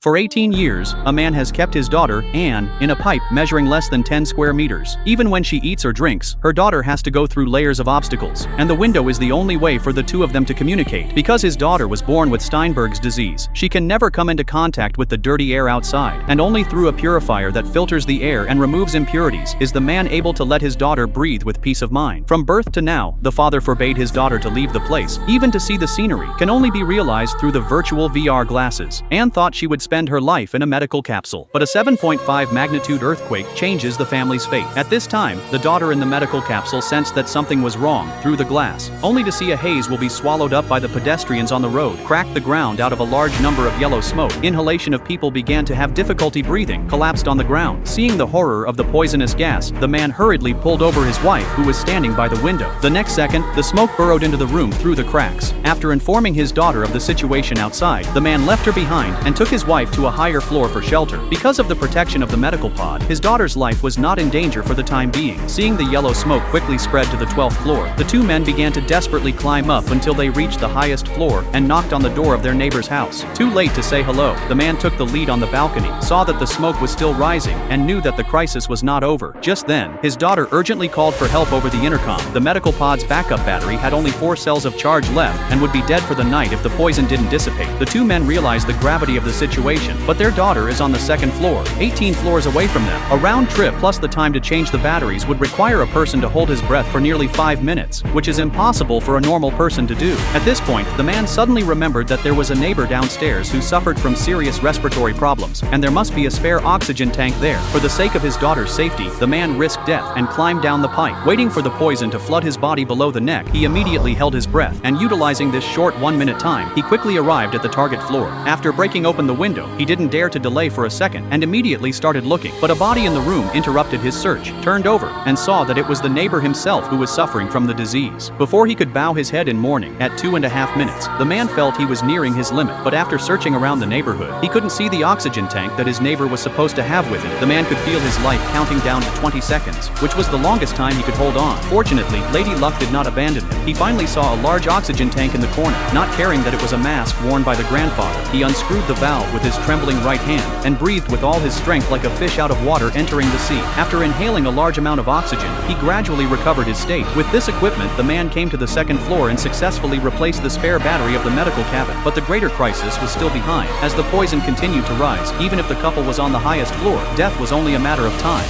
For 18 years, a man has kept his daughter, Anne, in a pipe measuring less than 10 square meters. Even when she eats or drinks, her daughter has to go through layers of obstacles, and the window is the only way for the two of them to communicate. Because his daughter was born with Steinberg's disease, she can never come into contact with the dirty air outside, and only through a purifier that filters the air and removes impurities is the man able to let his daughter breathe with peace of mind. From birth to now, the father forbade his daughter to leave the place. Even to see the scenery can only be realized through the virtual VR glasses. Anne thought she would spend her life in a medical capsule, but a 7.5 magnitude earthquake changes the family's fate. At this time, the daughter in the medical capsule sensed that something was wrong through the glass, only to see a haze will be swallowed up by the pedestrians on the road, cracked the ground out of a large number of yellow smoke. Inhalation of people began to have difficulty breathing, collapsed on the ground. Seeing the horror of the poisonous gas, the man hurriedly pulled over his wife, who was standing by the window. The next second, the smoke burrowed into the room through the cracks. After informing his daughter of the situation outside, the man left her behind and took his wife to a higher floor for shelter. Because of the protection of the medical pod, his daughter's life was not in danger for the time being. Seeing the yellow smoke quickly spread to the 12th floor, the two men began to desperately climb up until they reached the highest floor and knocked on the door of their neighbor's house. Too late to say hello, the man took the lead on the balcony, saw that the smoke was still rising, and knew that the crisis was not over. Just then, his daughter urgently called for help over the intercom. The medical pod's backup battery had only 4 cells of charge left and would be dead for the night if the poison didn't dissipate. The two men realized the gravity of the situation, but their daughter is on the 2nd floor, 18 floors away from them. A round trip plus the time to change the batteries would require a person to hold his breath for nearly 5 minutes, which is impossible for a normal person to do. At this point, the man suddenly remembered that there was a neighbor downstairs who suffered from serious respiratory problems, and there must be a spare oxygen tank there. For the sake of his daughter's safety, the man risked death and climbed down the pipe. Waiting for the poison to flood his body below the neck, he immediately held his breath, and utilizing this short 1-minute time, he quickly arrived at the target floor. After breaking open the window, he didn't dare to delay for a second and immediately started looking, but a body in the room interrupted his search, turned over, and saw that it was the neighbor himself who was suffering from the disease. Before he could bow his head in mourning, at 2.5 minutes, the man felt he was nearing his limit, but after searching around the neighborhood, he couldn't see the oxygen tank that his neighbor was supposed to have with him. The man could feel his life counting down to 20 seconds, which was the longest time he could hold on. Fortunately, Lady Luck did not abandon him. He finally saw a large oxygen tank in the corner. Not caring that it was a mask worn by the grandfather, he unscrewed the valve with his trembling right hand and breathed with all his strength like a fish out of water entering the sea. After inhaling a large amount of oxygen, he gradually recovered his state. With this equipment, the man came to the 2nd floor and successfully replaced the spare battery of the medical cabin. But the greater crisis was still behind. As the poison continued to rise, even if the couple was on the highest floor, death was only a matter of time.